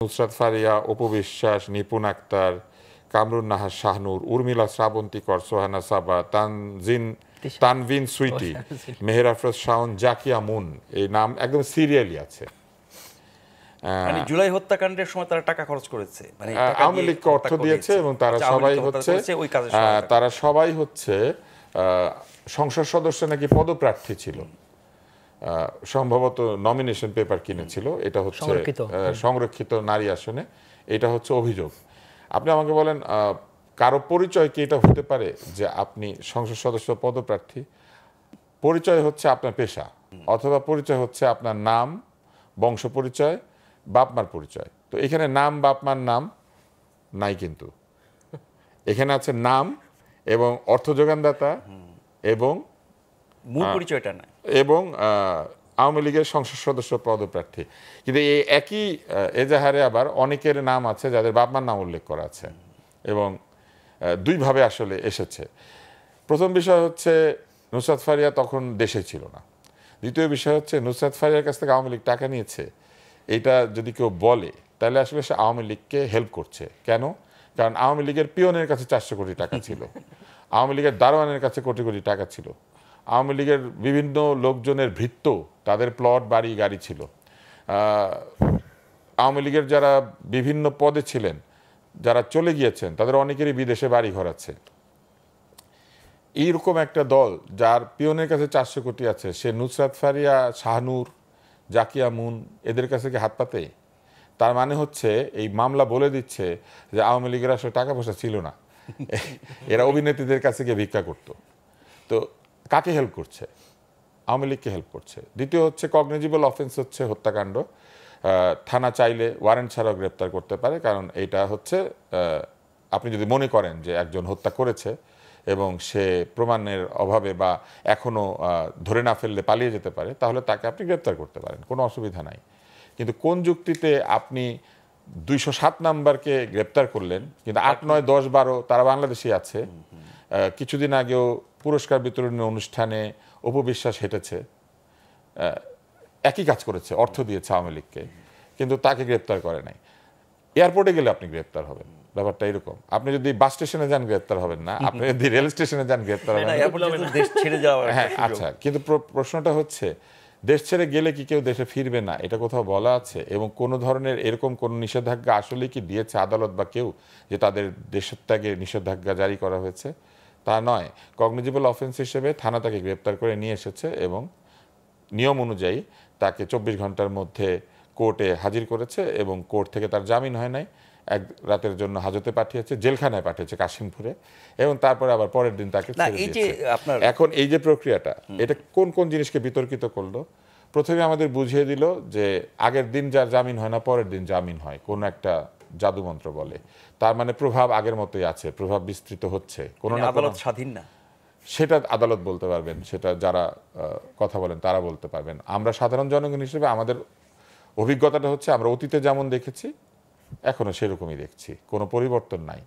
নুসরাত ফারিয়া, অপু বিশ্বাস, নিপুণ আক্তার, কামরুন নাহার শাহনূর, উর্মিলা শ্রাবন্তীকর, সোহানা সাবা, Tanvin Sweety, Meher Afroz Shaon, Zakia moon, এই নাম একদম সিরিয়ালি আছে। মানে জুলাই হত্যাকাণ্ডের সময় তারা টাকা খরচ করেছে, মানে আওয়ামী লীগকে অর্থ দিয়েছে এবং তারা সবাই হচ্ছে সংসদ সদস্য নাকি পদপ্রার্থী ছিল, সম্ভবত নমিনেশন পেপার কিনেছিল, এটা হচ্ছে সংরক্ষিত নারী আসনে, এটা হচ্ছে অভিযোগ। আপনি আমাকে বলেন কারো পরিচয় কি এটা হতে পারে যে আপনি সংসদ সদস্য পদপ্রার্থী? পরিচয় হচ্ছে আপনার পেশা, অথবা পরিচয় হচ্ছে আপনার নাম, বংশ পরিচয়, বাপমার পরিচয়। তো এখানে নাম, বাপমার নাম নাই, কিন্তু এখানে আছে নাম এবং অর্থ যোগানদাতা এবং মূল পরিচয়টা না, এবং আওয়ামী লীগের সংসদ সদস্য পদপ্রার্থী। কিন্তু এই একই এজাহারে আবার অনেকের নাম আছে যাদের বাপমার নাম উল্লেখ করা আছে, এবং দুইভাবে আসলে এসেছে। প্রথম বিষয় হচ্ছে নুসরাত ফারিয়া তখন দেশে ছিল না। দ্বিতীয় বিষয় হচ্ছে নুসরাত ফারিয়ার কাছ থেকে আওয়ামী লীগ টাকা নিয়েছে, এটা যদি কেউ বলে তাহলে আসলে সে আওয়ামী লীগকে হেল্প করছে। কেন? কারণ আওয়ামী লীগের পিয়নের কাছে 400 কোটি টাকা ছিল, আওয়ামী লীগের দারোয়ানের কাছে কোটি কোটি টাকা ছিল, আওয়ামী লীগের বিভিন্ন লোকজনের ভৃত্য, তাদের প্লট, বাড়ি, গাড়ি ছিল। আওয়ামী লীগের যারা বিভিন্ন পদে ছিলেন, যারা চলে গিয়েছেন, তাদের অনেকেরই বিদেশে বাড়ি ঘর আছে। এইরকম একটা দল যার পিয়নের কাছে 400 কোটি আছে, সে নুসরাত ফারিয়া, শাহনূর, জাকিয়া মুন এদের কাছে কি হাত পাতে? তার মানে হচ্ছে এই মামলা বলে দিচ্ছে যে আওয়ামী লীগের আসলে টাকা পয়সা ছিল না, এরা অভিনেত্রীদের কাছে গিয়ে ভিক্ষা করতো। তো কাকে হেল্প করছে? আওয়ামী লীগকে হেল্প করছে। দ্বিতীয় হচ্ছে কগনিজিবল অফেন্স হচ্ছে হত্যাকাণ্ড। থানা চাইলে ওয়ারেন্ট ছাড়াও গ্রেপ্তার করতে পারে, কারণ এইটা হচ্ছে আপনি যদি মনে করেন যে একজন হত্যা করেছে এবং সে প্রমাণের অভাবে বা এখনো ধরে না ফেললে পালিয়ে যেতে পারে, তাহলে তাকে আপনি গ্রেপ্তার করতে পারেন, কোনো অসুবিধা নাই। কিন্তু কোন যুক্তিতে আপনি 207 নাম্বারকে গ্রেপ্তার করলেন, কিন্তু 8, 9, 10, 12 তারা বাংলাদেশে আছে? কিছুদিন আগেও পুরস্কার বিতরণী অনুষ্ঠানে অপু বিশ্বাস হেঁটেছে, একই কাজ করেছে, অর্থ দিয়েছে আওয়ামী লীগকে, কিন্তু তাকে গ্রেপ্তার করে নাই। এয়ারপোর্টে গেলে আপনি গ্রেপ্তার হবেন, ব্যাপারটা এরকম। আপনি যদি বাস স্টেশনে যান গ্রেপ্তার হবেন না, আপনি যদি রেল স্টেশনে যান গ্রেপ্তার হবেন না। দেশ ছেড়ে যাওয়া, হ্যাঁ, আচ্ছা, কিন্তু প্রশ্নটা হচ্ছে দেশ ছেড়ে গেলে কি কেউ দেশে ফিরবে না? এটা কোথাও বলা আছে? এবং কোনো ধরনের এরকম কোন নিষেধাজ্ঞা আসলে কি দিয়েছে আদালত বা কেউ, যে তাদের দেশত্যাগে নিষেধাজ্ঞা জারি করা হয়েছে? তা নয়। কগনিজিবল অফেন্স হিসেবে থানা তাকে গ্রেপ্তার করে নিয়ে এসেছে এবং নিয়ম অনুযায়ী তাকে 24 ঘন্টার মধ্যে কোর্টে হাজির করেছে, এবং কোর্ট থেকে তার জামিন হয় নাই, এক রাতের জন্য হাজতে পাঠিয়েছে, জেলখানায় পাঠিয়েছে কাশিমপুরে, এবং তারপরে আবার পরের দিন তাকে ছেড়ে দিয়েছে। এখন এই যে প্রক্রিয়াটা, এটা কোন কোন জিনিসকে বিতর্কিত করলো? প্রথমে আমাদের বুঝিয়ে দিল যে আগের দিন যার জামিন হয় না, পরের দিন জামিন হয়, কোন একটা জাদুমন্ত্র বলে। তার মানে প্রভাব আগের মতোই আছে, প্রভাব বিস্তৃত হচ্ছে, কোনো না কোনো স্বাধীন না, সেটা আদালত বলতে পারবেন, সেটা যারা কথা বলেন তারা বলতে পারবেন। আমরা সাধারণ জনগণ হিসেবে আমাদের অভিজ্ঞতাটা হচ্ছে আমরা অতীতে যেমন দেখেছি এখনো সেরকমই দেখছি, কোনো পরিবর্তন নাই।